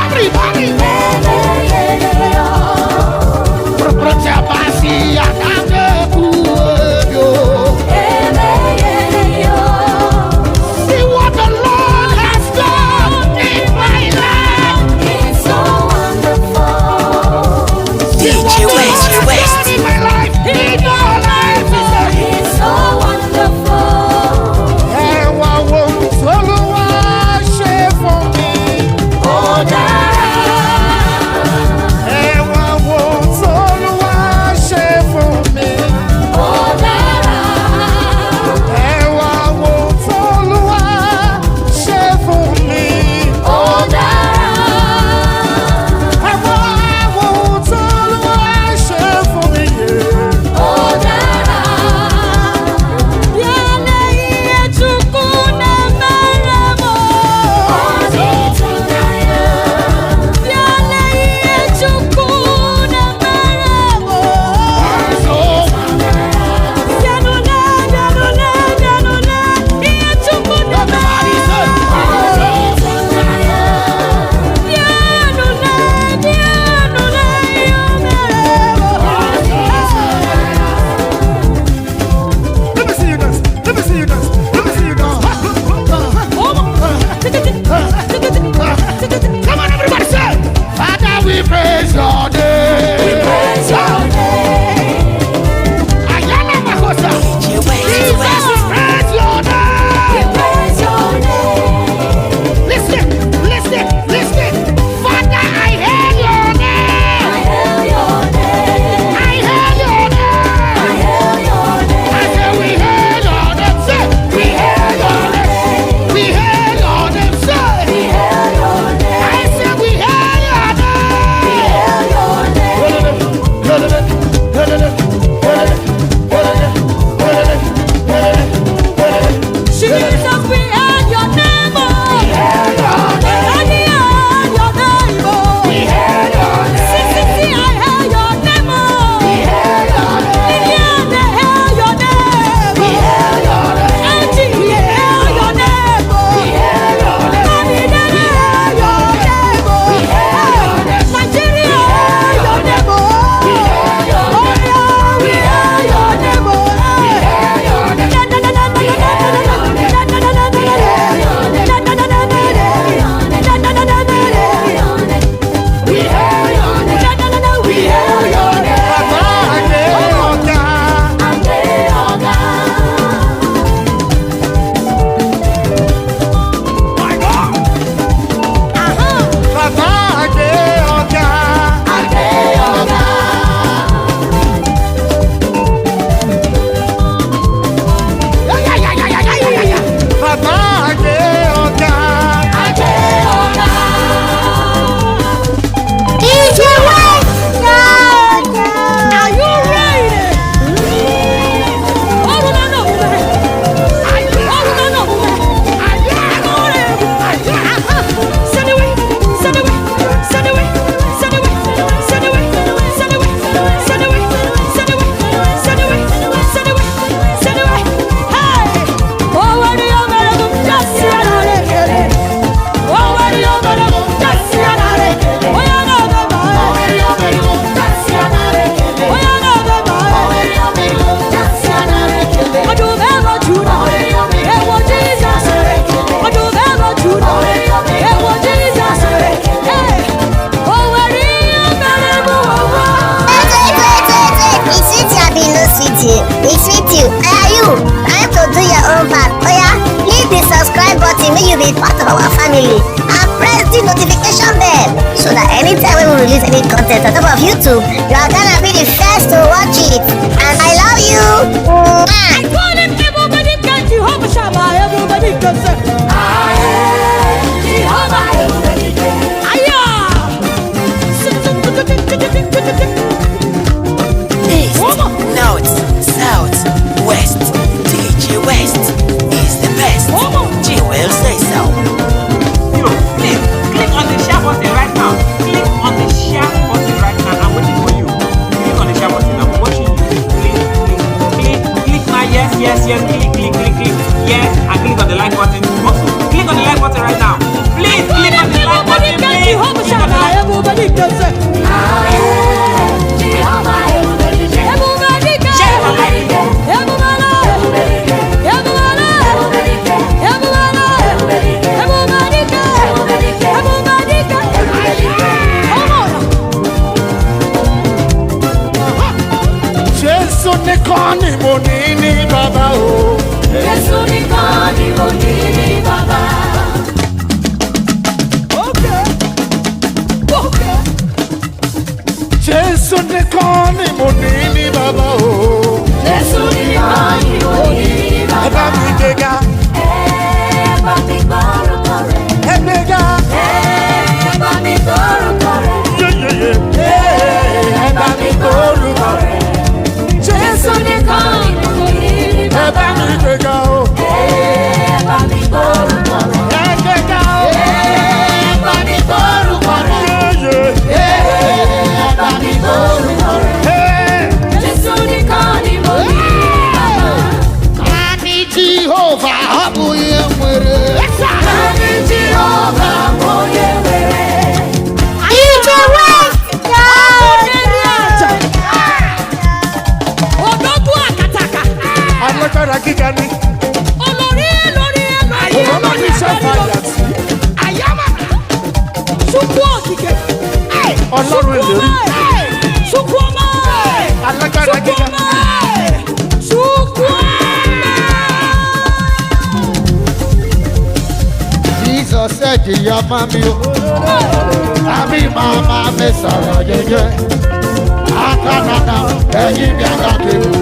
Everybody. See what the Lord has done in my life. It's so wonderful. See what the Lord has done in my life. In your life. It's so wonderful. And what won't Olúwa ṣe fún mi? Oh, darling. And what won't Olúwa ṣe fún mi? Oh, darling. And what won't Olúwa ṣe fún mi? Oh, darling. And what won't Olúwa ṣe fún mi? Oh, darling. Yale iye chukwu na mere mo. Yale iye chukwu na mere mo. Bianule, iye chukwu na mere mo. Bianule, iye mere mo. Let me see you dance. Let me see you dance. Let me see you dance. Come on, everybody, say, Father, we praise your name. We praise your name. Ayana Makosa. Jesus, we praise your We name. praise your name. Listen, listen, listen. Father, I hear your I name. hail your name. I hear your I name. hail your name. I say we hear your name. Say, we hear your name. We hear your name. Say, We hail your name. I say we hear your name. We hail your name. Jesus, we heard your name, oh. Daddy, I heard your name, oh. Sissy, I heard your name, oh. Lillian, I heard your name, oh. Angie, I heard your name, oh. Mommy, Daddy, I heard your name, oh. Nigeria, I heard your name, oh. Oh, yeah, we heard your name, oh. Are you ready? It's with you. Are you? Time to do your own part. Oh yeah? Click the subscribe button when you be part of our family. And press the notification bell so that anytime when we release any content on top of YouTube, you are gonna be the first to watch it. And I love you. I told him everybody can Jehovah Shammah, everybody can say, Jehovah, everybody can. East, North, South, West. DjWest is the best. DjWest say so. Yo, click on the share button right now. Click on the share button right now. I'm waiting for you. Click on the share button. I'm watching you. Click now. Yes. Click. Yes, and click on the like button. nìkan ni mo ní ní bàbá o. Jésù nìkan ni mo ní ní bàbá. Ẹ bá mi gbéga. Ẹ bá mi gbórúkọ rẹ̀. Ẹ gbéga. Ẹ bá mi gbórúkọ rẹ̀. Yeyeye. Ẹ bá mi gbórúkọ rẹ̀. Jésù nìkan ni mo ní ní Ẹ bá bàbá. mi gbéga o. Ẹ bá mi gbórúkọ rẹ̀. Ẹ gbéga o. Ẹ bá mi gbórúkọ rẹ̀. Yeye. Ẹ bá mi gbórúkọ rẹ̀. Hey. Jésù nìkan ni mo ní ní bàbá. Ami Jehovah abụghị nwere. Ami Jehova onye nwere. DjWest. Odogwu akataka. Alágbára gíga ni. Olórí lórí Òróró ní iṣẹ́ fàyà sí. Àyàmà. Chukwu okike. Ọlọ́run ìlérí. Chukwu ọma. Alágbára gíga. Chukwu ọma. Jesus ẹ̀jì ya máa mi o. Àmì màmá mi sọ̀rọ̀ jẹjẹ. Akánada ẹ̀yìn mi àgàkè wò.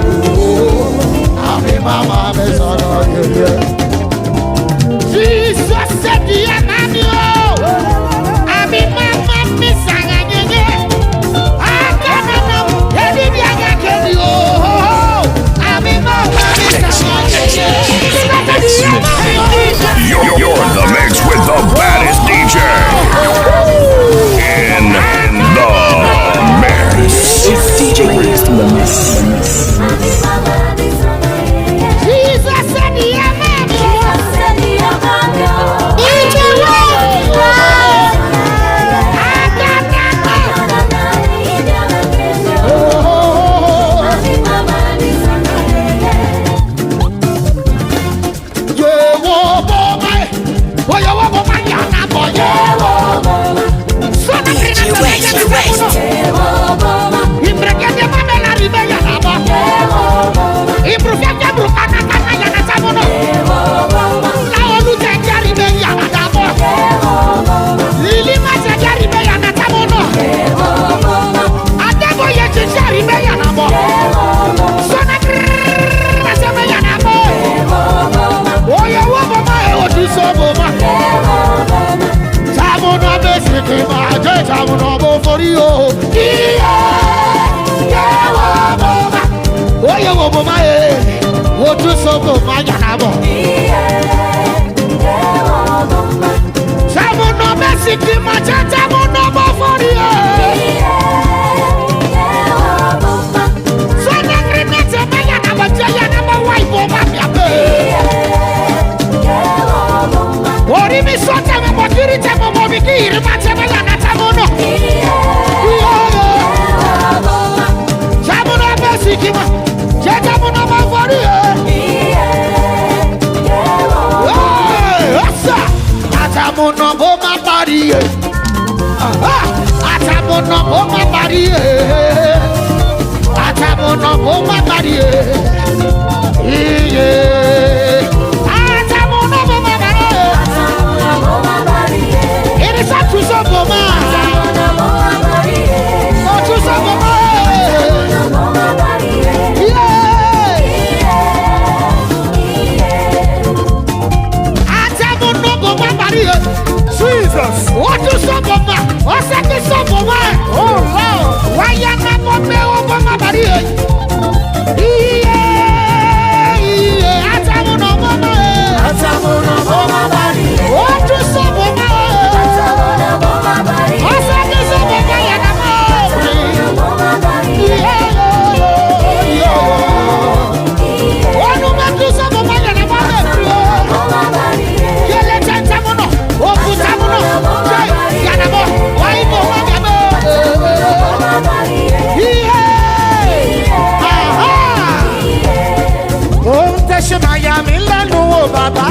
Àmì màmá mi sọ̀rọ̀ jẹjẹ. Jesus ẹ̀jì ya máa mi o. Àmì màmá mi sọ̀rọ̀ jẹjẹ. Akánada ẹ̀yìn mi àgàkè wò. Àmì màmá mi sọ̀rọ̀ jẹjẹ. You're in the mix with the baddest DJ. In the mix. It's DjWest in the mix. Jesus said he am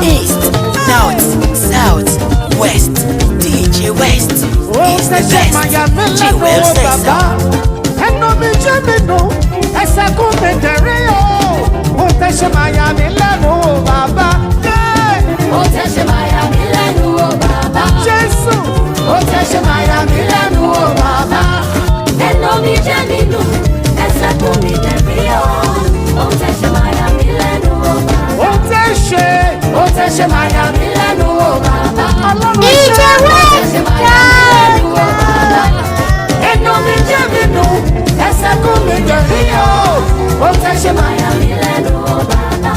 East, North, South, West, DjWest is the best. DjWest says so. Ẹnu mi jẹ́ mi nù, ẹsẹ̀ kún mi dẹ̀rí o. Ó tẹ̀sẹ̀ máa yà mí lẹ́nu o bàbá. Ó tẹ̀sẹ̀ máa yà mí lẹ́nu o bàbá. Jésù. Ó tẹ̀sẹ̀ máa yà mí lẹ́nu o bàbá. Ẹnu mi jẹ́ mi nù. lẹ́nu o bàbá. DjWest. Ẹnu mi jẹ́ mi nù, ẹsẹ̀ kún mi jẹ́ mi o. Ó fẹ́ ṣe máa yà mí lẹ́nu o bàbá.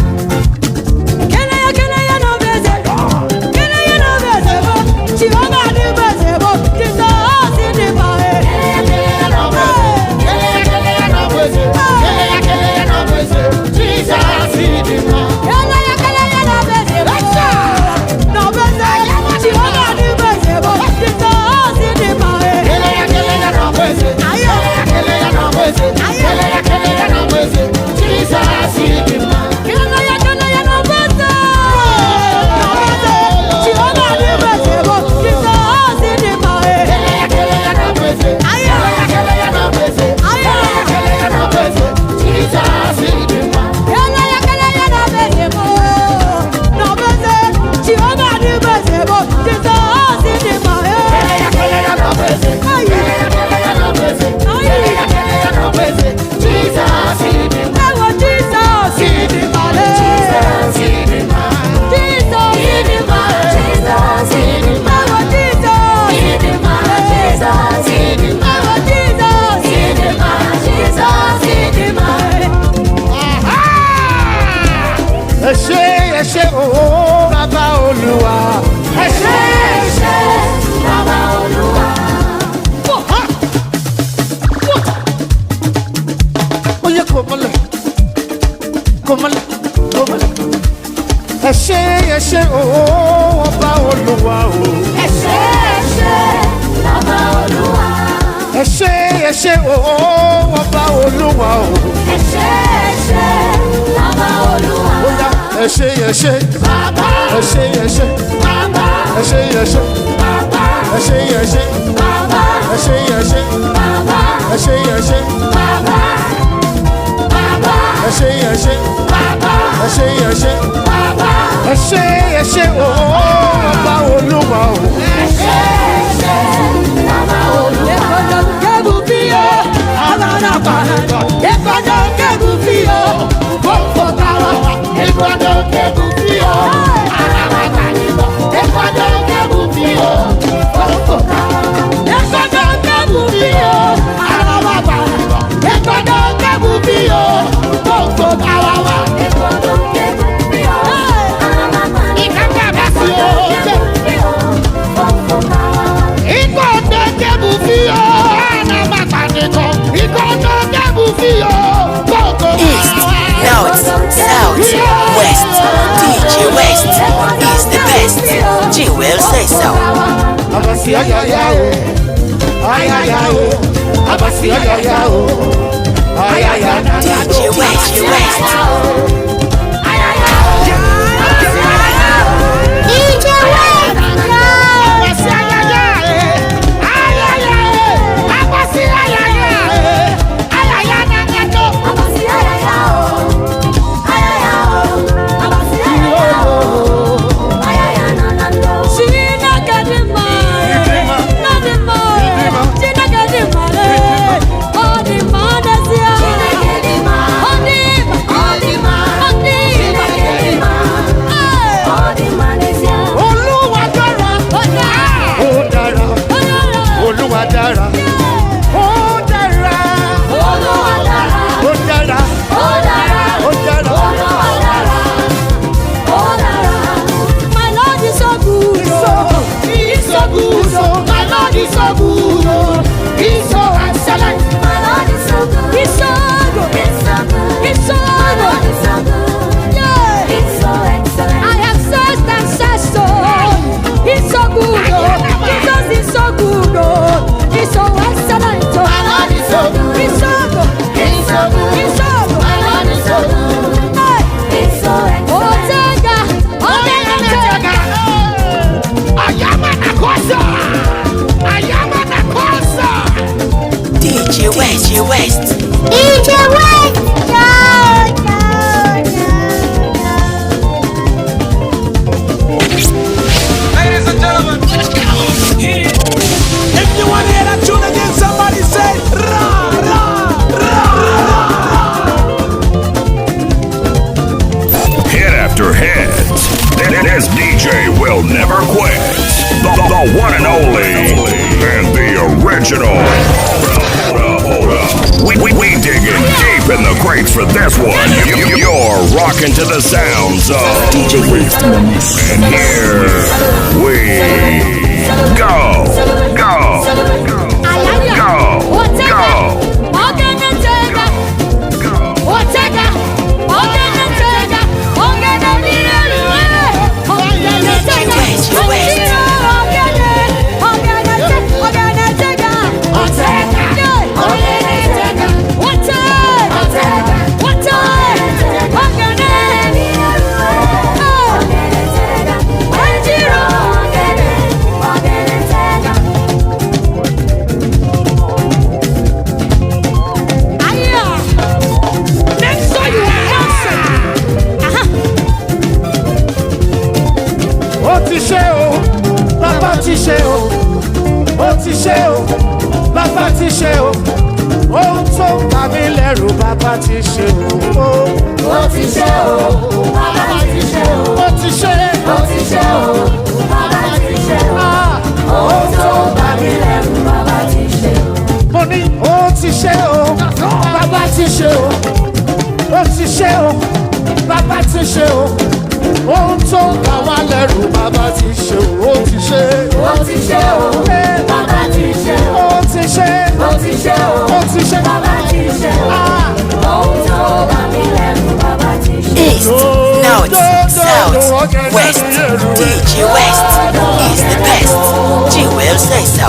Ẹ ṣé o bàbá Olúwa. Ẹ ṣé bàbá Olúwa. Ó yẹ kó mọ́lẹ̀, kó mọ́lẹ̀, kó mọ́lẹ̀. Ẹ ṣé o bàbá Olúwa o. Ẹ ṣé bàbá Olúwa. Ẹ ṣé o bàbá Olúwa o. Ẹ ṣé bàbá Olúwa. Ó yá ẹ ṣé Bàbá. ẹ ṣé Bàbá. ẹ ṣé Bàbá. ẹ ṣé Bàbá. ẹ ṣé Bàbá. ẹ ṣé Bàbá. Bàbá. ẹ ṣé Bàbá. Bàbá. ẹ ṣé o bàbá Olúwa o. Ẹ ṣé bàbá Olúwa. East, North, South, West. DjWest is the best. DjWest says so. Abasi ayaya o, ayaya o, abasi ayaya o, ayaya na na no. DjWest. DjWest. DjWest. Ladies and gentlemen, if you want to hear that tune again, somebody say ra ra ra. Hit after hit. It is DJ Will. will never quit. The one and only, and the original. Hold up. We digging deep in the crates for this one. You're rocking to the sounds of DjWest. And here we go. Go. Bàbá ti ṣe o, ohun tó bà mí lẹ́rù bàbá ti ṣe o. Ó ti ṣe o, bàbá ti ṣe o. Ó ti ṣe o, bàbá ti ṣe o. Ohun tó bà mí lẹ́rù bàbá ti ṣe o. Mo ní ó ti ṣe o, bàbá ti ṣe o. Ó ti ṣe o, bàbá ti ṣe o. Ohun tó bà wá lẹ́rù bàbá ti ṣe o. Ó ti ṣe o, bàbá ti ṣe o. Ó ti ṣe bàbá ti ṣe o. Ohun tó bà mí lẹ́rù bàbá ti ṣe o. East, North, South, West, DjWest is the best. G will say so.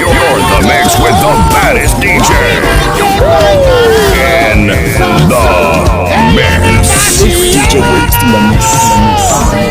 You're the mix with the baddest DJ in the mix. DjWest in the mix.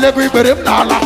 Everybody, nala.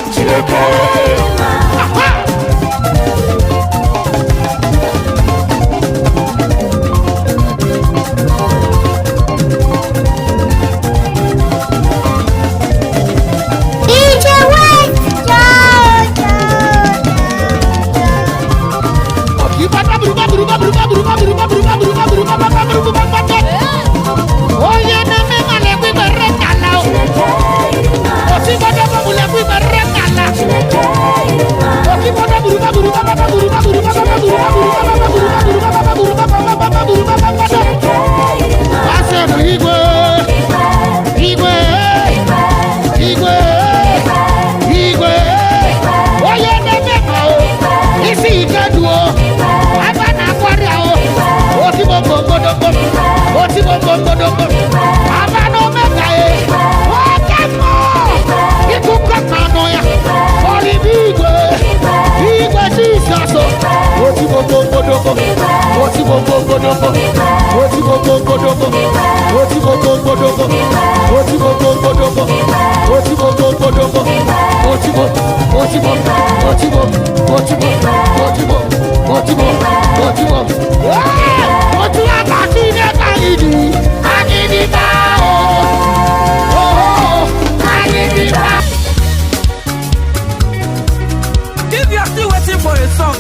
If you are still waiting for a song,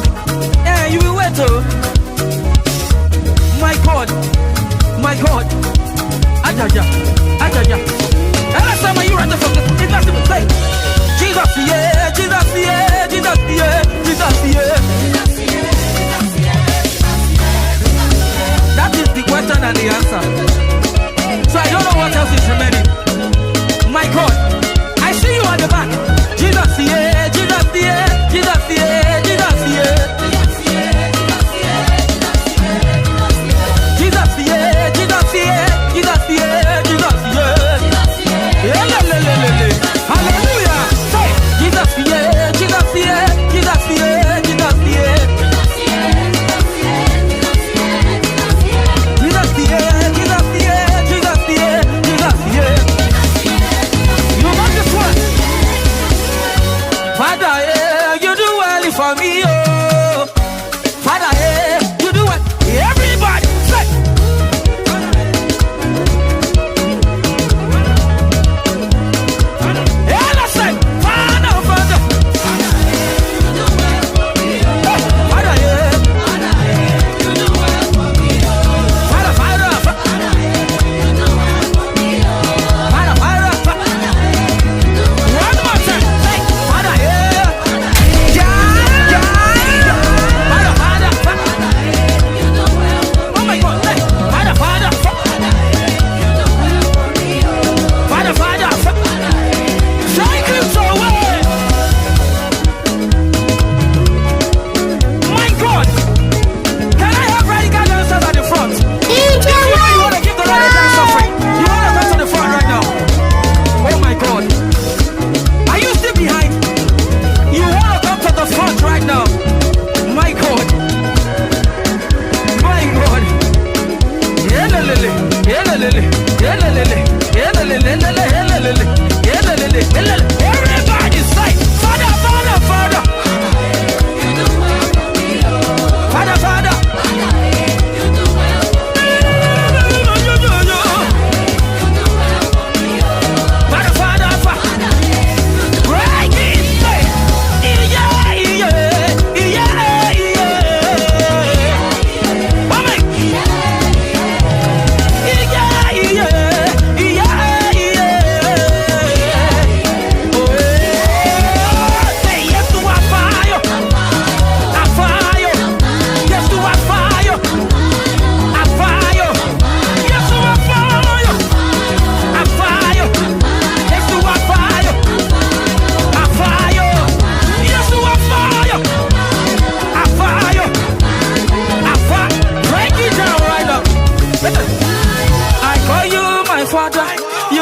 you will wait. My God, Ajaja,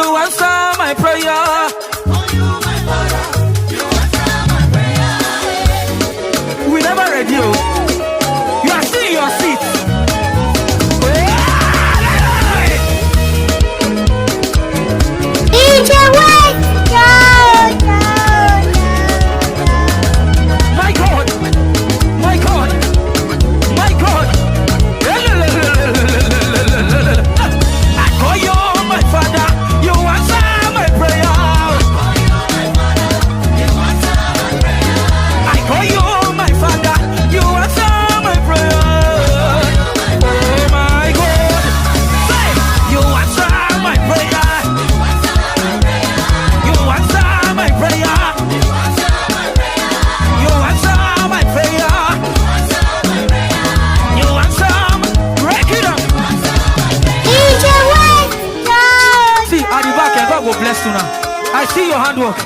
you answer my prayer. We never ready. You are still in your seat. DjWest! My God! My God! My God! I call you my Father. You answer my prayer. I call you my Father. You answer my prayer. Oh my God! Say, you answer my prayer. You answer my prayer. You answer my prayer. You answer my break it up. DjWest! See, at the back, and God will bless you now. I see your handwork.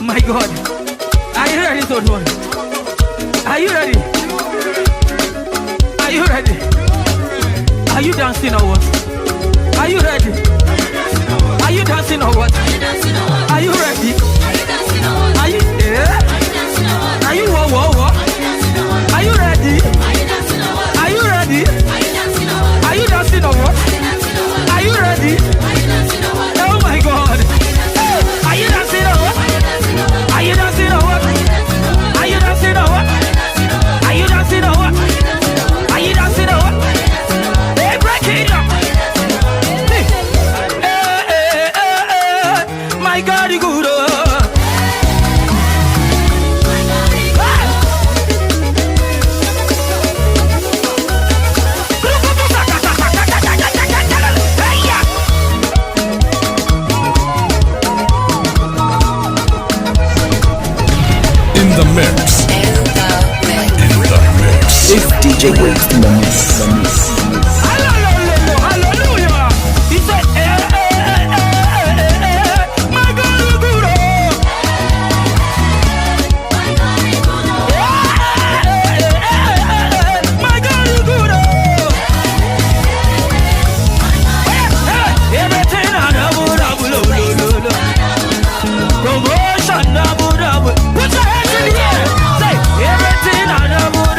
My God. Are you ready, third one? Are you ready? Are you ready? Are you dancing or what? Are you ready? Are you dancing or what? Are you ready? Are you yeah? Are you what? Are you ready? Are you ready? Are you dancing or what? Are you ready? Oh my God! Are you dancing or what? Are you dancing or what? Are you dancing or what? Are you dancing or what? Are you dancing or what? Hey, break it up! My God, you good. In the mix. It's DjWest in the mix. Hallelujah! He said, my God, you good. My God, you good. Everything I double. Promotion double. Put your hands in the air. Say, everything I double.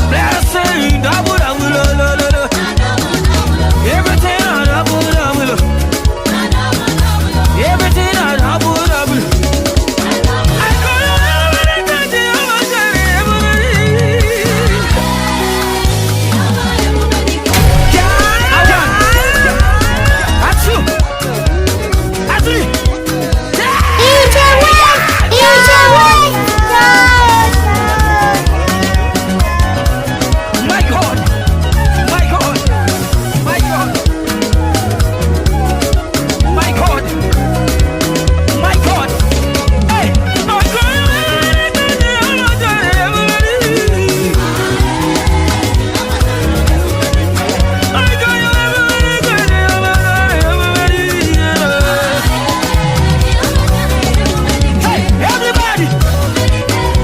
Blessing double. Everything I double. Everything I double. I call you my God. My God. My God. My God. My God. Hey, I call you Hey, everybody,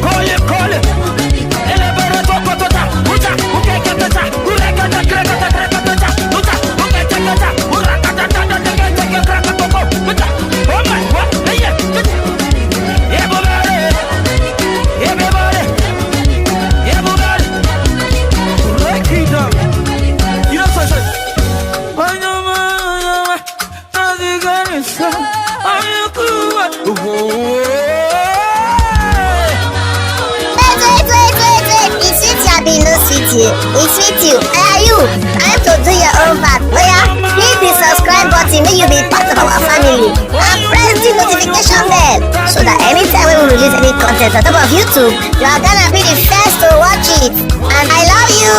call it. Wait. It's with you, Abi, no sweet you. It's with you. Are you? Time to do your own part. Oh yeah, click the subscribe button make you be part of our family. And press the notification bell so that anytime we release any content on top of YouTube, you are gonna be the first to watch it. And I love you.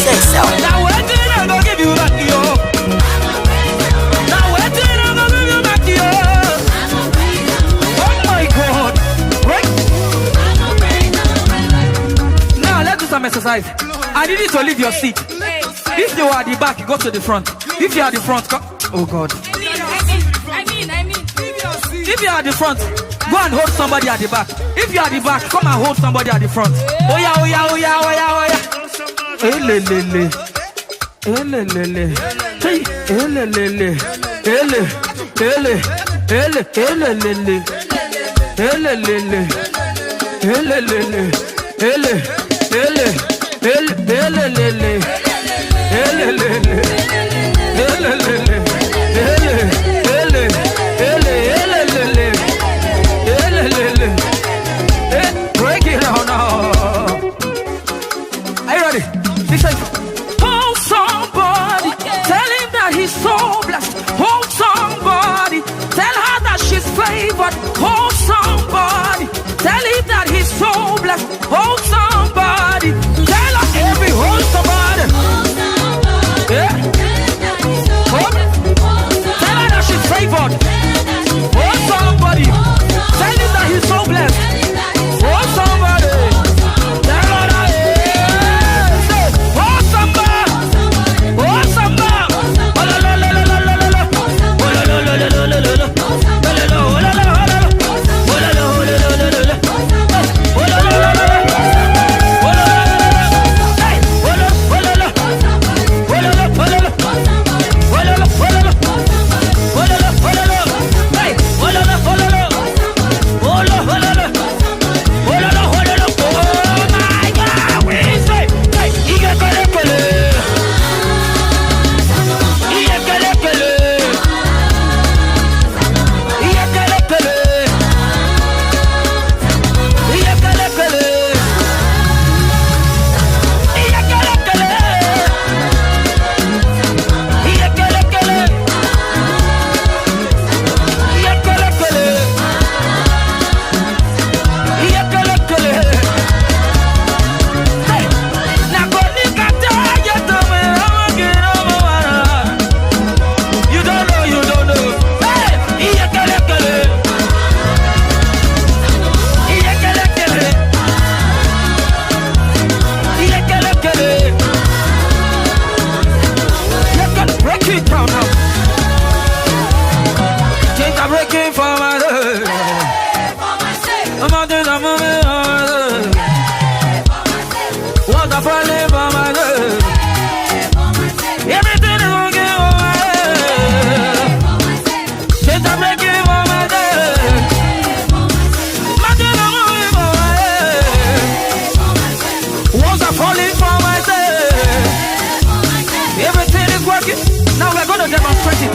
say so. Now waiting, I'm gonna give you back yo. Now waiting, I'm gonna give you back yo. Oh my God! Right? Now let's do some exercise. I need you to leave your seat. If you are at the back, go to the front. If you are at the front, come. Oh God. If you are at the front, go and hold somebody at the back. If you are at the back, come and hold somebody at the front. Oh yeah, oh yeah, oh yeah, oh yeah, oh yeah. Elelele, elelele, hey, elelele, ele, ele, ele, elelele, elelele, elelele, ele, ele, elelele, elelele, elelele, break it down now. Are you ready? He says, hold somebody, tell him that he's so blessed. Hold somebody, tell her that she's favored. Hold somebody, tell him that he's so blessed. Hold somebody, tell her every hold somebody. Yeah. Tell her that she's favored. Hold somebody, tell him that he's so blessed. Hold somebody, tell her that hold somebody, hold somebody. Oh la la la la la la la, oh la la la la la la la, oh la la la la la la, oh la la la la la la, oh la la la la la, oh la la la la, hey, oh la oh la la, oh la la oh la la, oh la la oh la la, oh la la oh la la, hey, oh la la oh la la, oh la oh la la.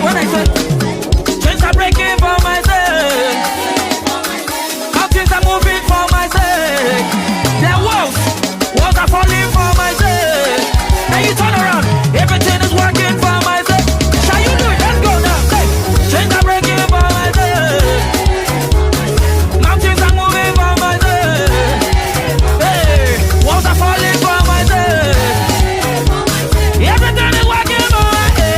When I say chains are breaking for my sake, mountains are moving for my sake, their walls are falling for my sake. Now you turn around, everything is working for my sake. Shall you do it? Let's go now. Hey, chains are breaking for my sake, mountains are moving for my sake. Hey, walls are falling for my sake. Everything is working for my sake.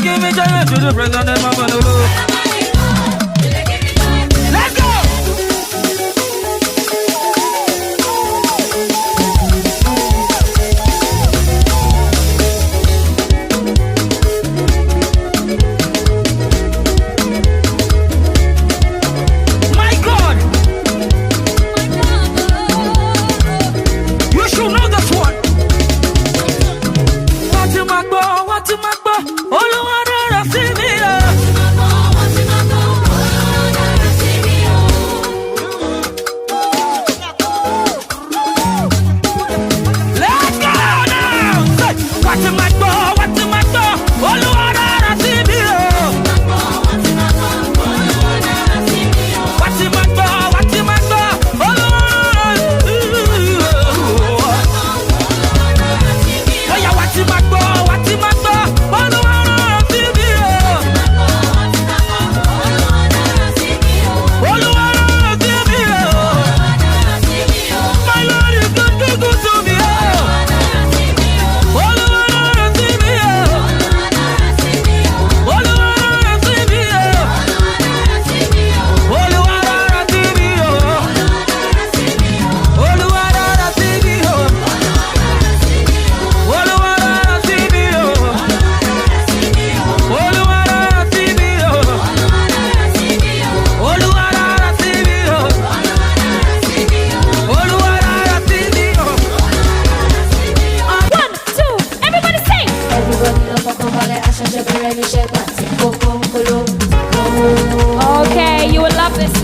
give me giant to the present and mama no.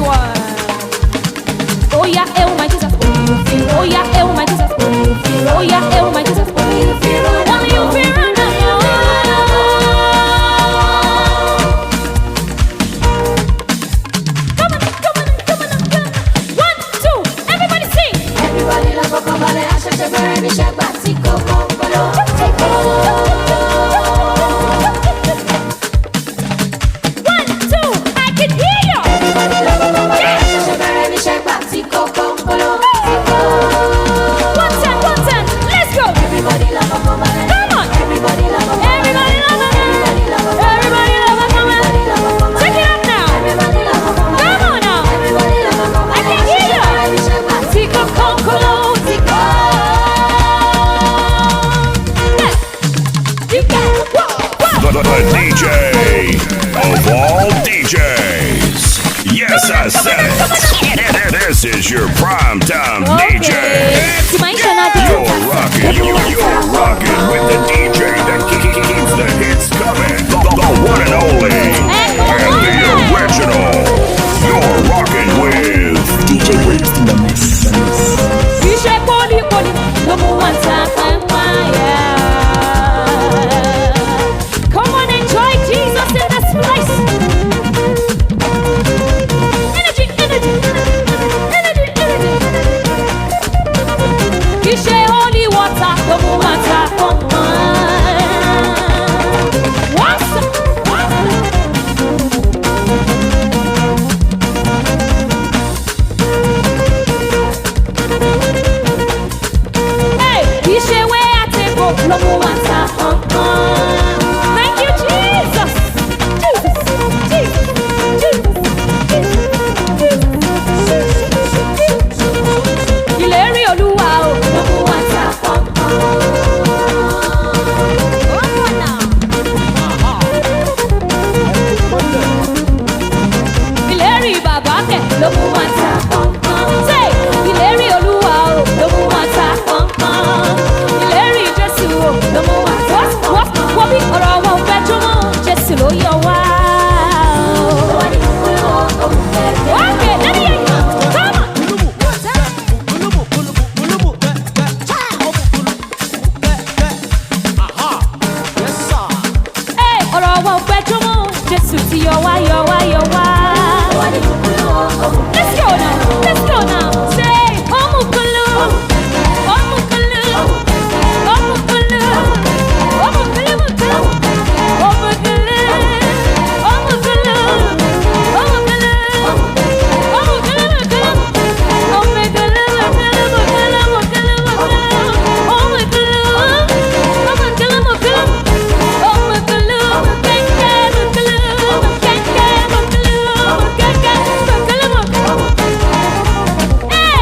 one. Oh yeah, my Jesus. Oh yeah, my Jesus. Oh yeah, my Jesus. Only you feel right now. Come on. 1, 2, everybody sing. Everybody love a company, I should have already shared back. Tico, The DJ of all DJs. Yes, I said it. This is your primetime DJ. You're rocking with the DJ that keeps the hits coming. The one and only and the original. You're rocking with DjWest in the mix. Come on, enjoy Jesus in this place. Energy. You share holy water, the water, come on. Hey, you share where I take up, the water, come on. Thank you, Jesus. Ìlérí Olúwa o, lọ́mú wá ta pọ́npọ́n. Ìlérí bàbá kẹ̀ lọ́mú wá ta pọ́npọ́n. Say, ìlérí Olúwa o, lọ́mú wá ta pọ́npọ́n. Ìlérí Jésù o, lọ́mú wá ta pọ́npọ́n. Wọ́n bí ọ̀rọ̀ wọn fẹ́ jọmọ́, Jésù ló yọ wá. Okay, let me hear you. Come on. Hey, ọ̀rọ̀ wọn fẹ́ jọmọ́, Jésù ti yọ wá. Let's go now. Say, Omukulu. Hey!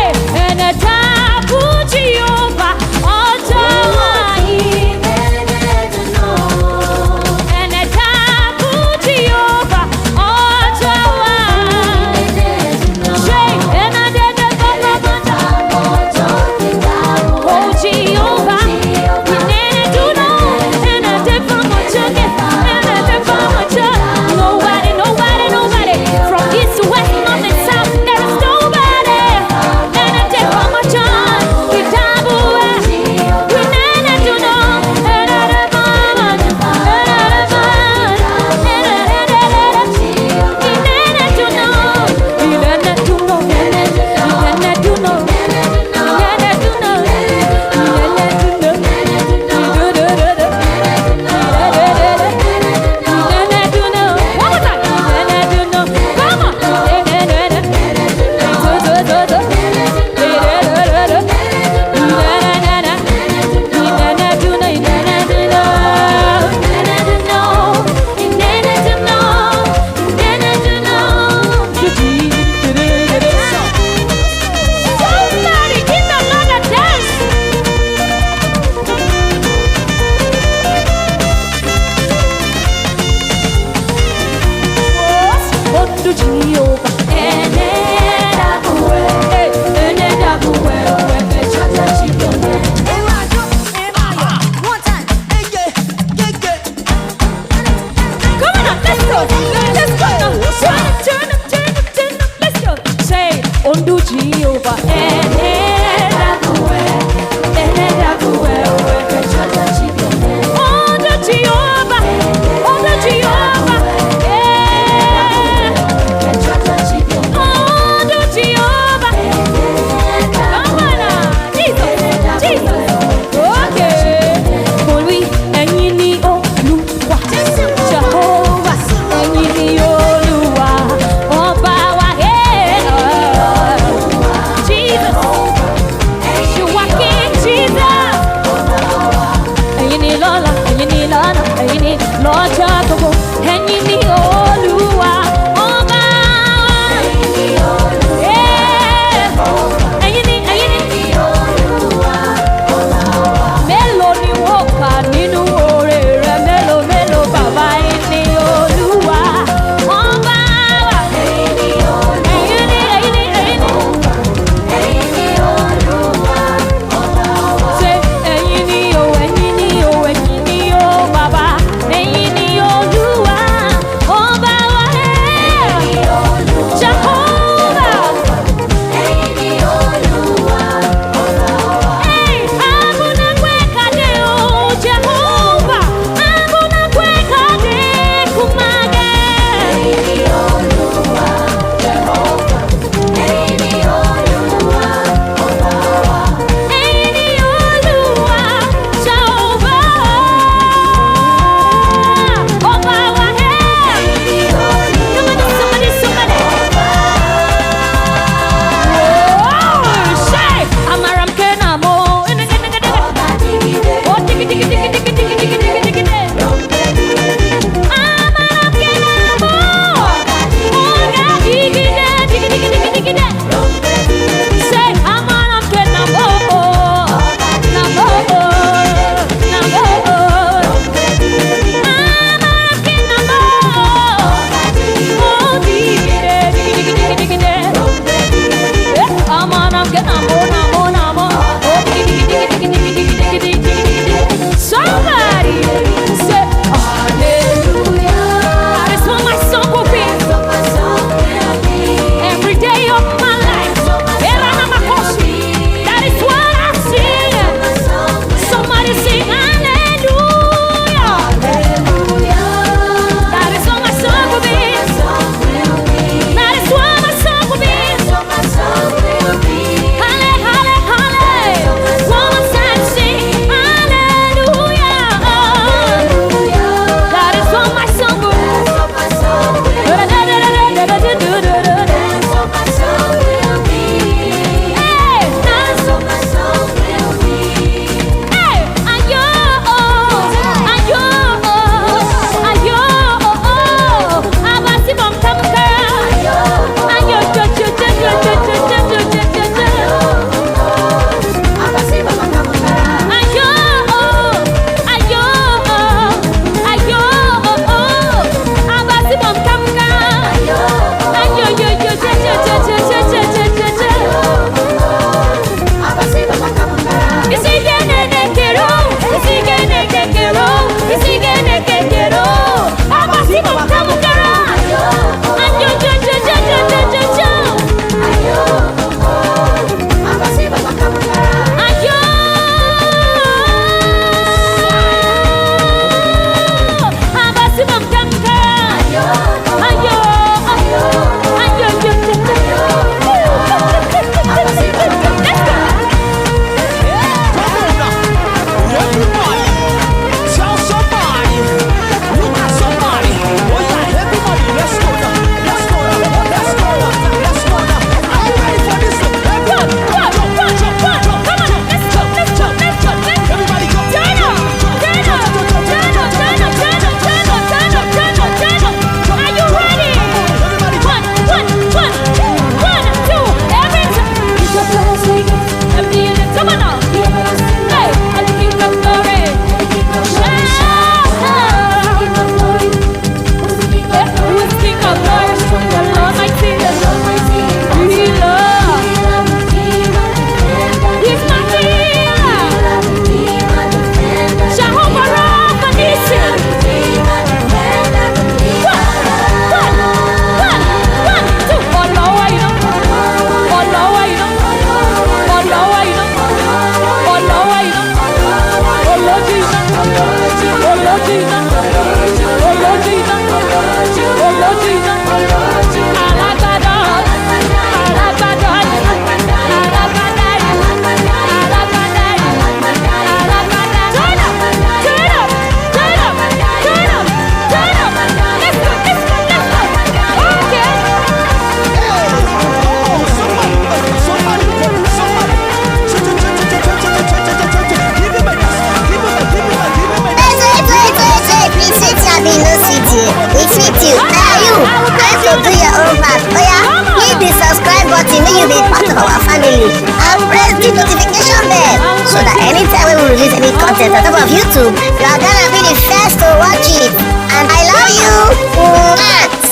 Do your own part. Oh yeah, hit the subscribe button when you be part of our family and press the notification bell so that anytime we release any content on top of YouTube, you are gonna be the first to watch it. And I love you.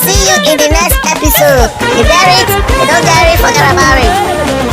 See you in the next episode. You get it? You don't get it? Forget about it.